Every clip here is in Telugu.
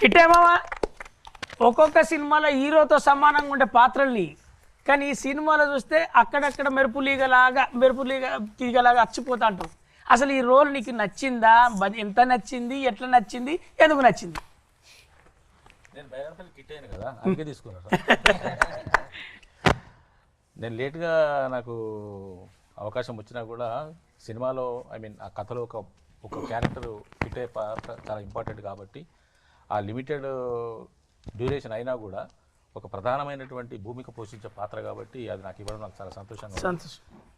ఇటేమావా ఒక్కొక్క సినిమాలో హీరోతో సమానంగా ఉండే పాత్రల్ని, కానీ ఈ సినిమాలో చూస్తే అక్కడక్కడ మెరుపు తీగలాగా అచ్చిపోతా అంటావు. అసలు ఈ రోల్ నీకు నచ్చిందా? ఎంత నచ్చింది? ఎట్లా నచ్చింది? ఎందుకు నచ్చింది? నేను బైరాన్పల్లి కిట్ అయ్యాను కదా, అందుకే తీసుకున్నాను. నేను లేట్గా నాకు అవకాశం వచ్చినా కూడా సినిమాలో ఆ కథలో ఒక క్యారెక్టర్ హిట్ అయ్యే పాత్ర చాలా ఇంపార్టెంట్ కాబట్టి ఆ లిమిటెడ్ డ్యూరేషన్ అయినా కూడా ఒక ప్రధానమైనటువంటి భూమిక పోషించే పాత్ర కాబట్టి అది నాకు ఇవ్వడం నాకు చాలా సంతోషంగా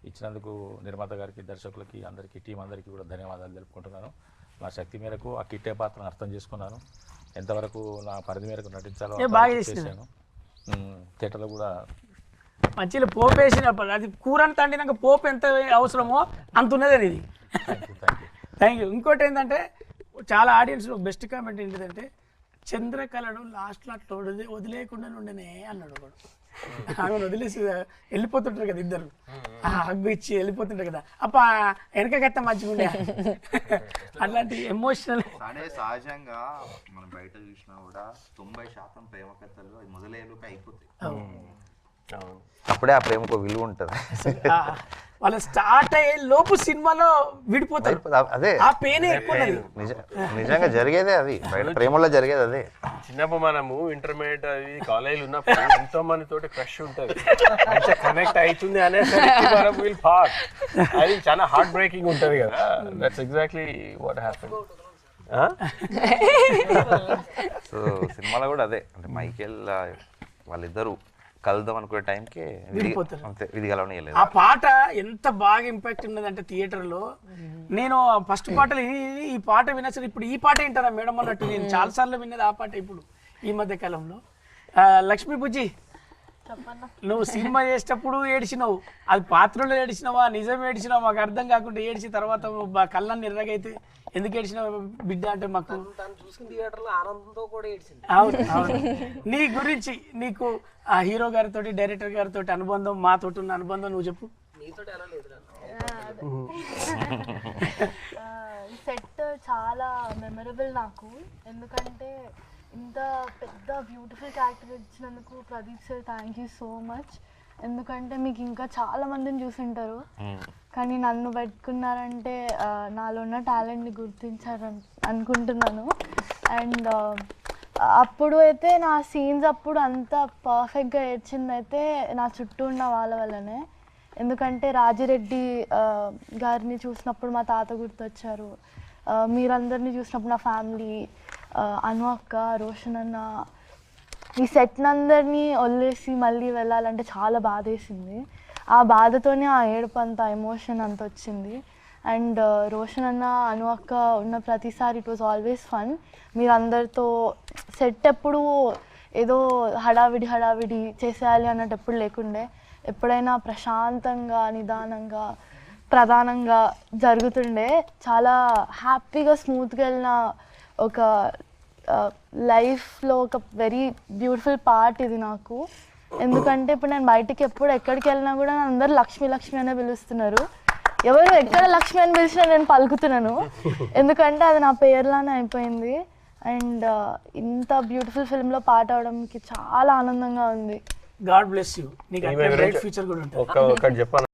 ఇచ్చినందుకు నిర్మాత గారికి, దర్శకులకి, అందరికీ, టీం అందరికీ కూడా ధన్యవాదాలు తెలుపుకుంటున్నాను. నా శక్తి మేరకు ఆ కిట్టే పాత్రను అర్థం చేసుకున్నాను. ఎంతవరకు నా పరిధి మేరకు నటించాలో చేశాను. థియేటర్లో కూడా మంచిగా పోపు వేసినప్పుడు అది కూరని తండినాక పోపు ఎంత అవసరమో అంత ఉన్నది ఇది. Thank you. ఇంకోటి ఏంటంటే చాలా ఆడియన్స్లో బెస్ట్ కామెంట్ ఏంటిదంటే చంద్రకళను లాస్ట్లో అట్లా వదిలేయకుండా ఉండనే అన్నాడు ఒకడు. ఆమె వదిలేసి వెళ్ళిపోతుంటారు కదా ఇద్దరు, హగ్గు ఇచ్చి వెళ్ళిపోతుంటారు కదా, అప్ప వెనకగత్త మంచిగా ఉండే అట్లాంటి ఎమోషనల్. సహజంగా మనం బయట చూసినా కూడా 90% ప్రేమ కథలు మొదలయ్యేలోకి అయిపోతాయి. అప్పుడే ఆ ప్రేమకు విలువ ఉంటుంది. వాళ్ళ స్టార్ట్ అయ్యే లోపు సినిమాలో విడిపోతారు. అదే ఆ పెయిన్ ఎక్కువ. నిజంగా జరిగేదే అది, బయట ప్రేమలో జరిగేది అదే. చిన్నప్పుడు మనము ఇంటర్మీడియట్ అది కాలేజీలో ఉన్నప్పుడు ఎంతో మంది తోటి క్రష్ ఉంటుంది, మంచిగా కనెక్ట్ అవుతుంది అనేసరికి అది చాలా హార్ట్ బ్రేకింగ్ ఉంటుంది కదా. That's exactly what happen. So సినిమాలో కూడా అదే, అంటే మైకేల్ వాళ్ళిద్దరు కలుద్దాం అనుకునే టైంకి ఆ పాట ఎంత బాగా ఇంపాక్ట్ ఉన్నదంటే థియేటర్లో నేను ఫస్ట్ పాటలు ఈ పాట వినసరి ఇప్పుడు ఈ పాట వింటారా మేడం అన్నట్టు నేను చాలాసార్లు విన్నది ఆ పాట. ఇప్పుడు ఈ మధ్య కాలంలో లక్ష్మీ బుజ్జి, నువ్వు సినిమా చేసేటప్పుడు ఏడిచినావు, అది పాత్రలో ఏడిచినావా నిజం ఏడిచినావా మాకు అర్థం కాకుండా ఏడిచి తర్వాత కళ్ళని ఎర్రగైతే ఎందుకు ఏడిచినావు బిడ్డ అంటే మాకు చూసిన థియేటర్లో ఆనందంతో కూడా ఏడిచింది. అవును అవును. నీ గురించి నీకు ఆ హీరో గారితో, డైరెక్టర్ గారితో అనుబంధం, మాతో ఉన్న అనుబంధం నువ్వు చెప్పు. నీతో ఎలా లేదు? సెట్ చాలా మెమరబుల్ నాకు, ఎందుకంటే ఇంత పెద్ద బ్యూటిఫుల్ క్యారెక్టర్ ఇచ్చినందుకు Pradeep sir thank you so much. ఎందుకంటే మీకు ఇంకా చాలా మందిని చూసుంటారు, కానీ నన్ను పెట్టుకున్నారంటే నాలో ఉన్న టాలెంట్ని గుర్తించారు అనుకుంటున్నాను. అండ్ అప్పుడు అయితే నా సీన్స్ అప్పుడు అంత పర్ఫెక్ట్గా ఏడ్చింది అయితే నా చుట్టూ ఉన్న వాళ్ళ వల్లనే. ఎందుకంటే రాజిరెడ్డి గారిని చూసినప్పుడు మా తాత గుర్తొచ్చారు, మీరందరినీ చూసినప్పుడు నా ఫ్యామిలీ, అను అక్క, రోషన్ అన్న, ఈ సెట్నందరినీ వదిలేసి మళ్ళీ వెళ్ళాలంటే చాలా బాధేసింది. ఆ బాధతోనే ఆ ఏడుపు అంత ఎమోషన్ అంత వచ్చింది. అండ్ రోషన్ అన్న, అను అక్క ఉన్న ప్రతిసారి ఇట్ వాజ్ ఆల్వేస్ ఫన్. మీరందరితో సెట్ ఎప్పుడు ఏదో హడావిడి చేసేయాలి అన్నట్టు ఎప్పుడు లేకుండే, ఎప్పుడైనా ప్రశాంతంగా నిదానంగా ప్రధానంగా జరుగుతుండే. చాలా హ్యాపీగా స్మూత్గా వెళ్ళిన ఒక లైఫ్లో ఒక వెరీ బ్యూటిఫుల్ పార్ట్ ఇది నాకు. ఎందుకంటే ఇప్పుడు నేను బయటికి ఎక్కడికి వెళ్ళినా కూడా అందరూ లక్ష్మి లక్ష్మి అనే పిలుస్తున్నారు. ఎవరు ఎక్కడ లక్ష్మి అని పిలిచినా నేను పలుకుతున్నాను, ఎందుకంటే అది నా పేర్లానే అయిపోయింది. అండ్ ఇంత బ్యూటిఫుల్ ఫిల్మ్లో పాట అవడానికి చాలా ఆనందంగా ఉంది. God bless you. నీకు ఫ్యూచర్ కూడా ఉంటుంది. ఒకటి చెప్పాలి.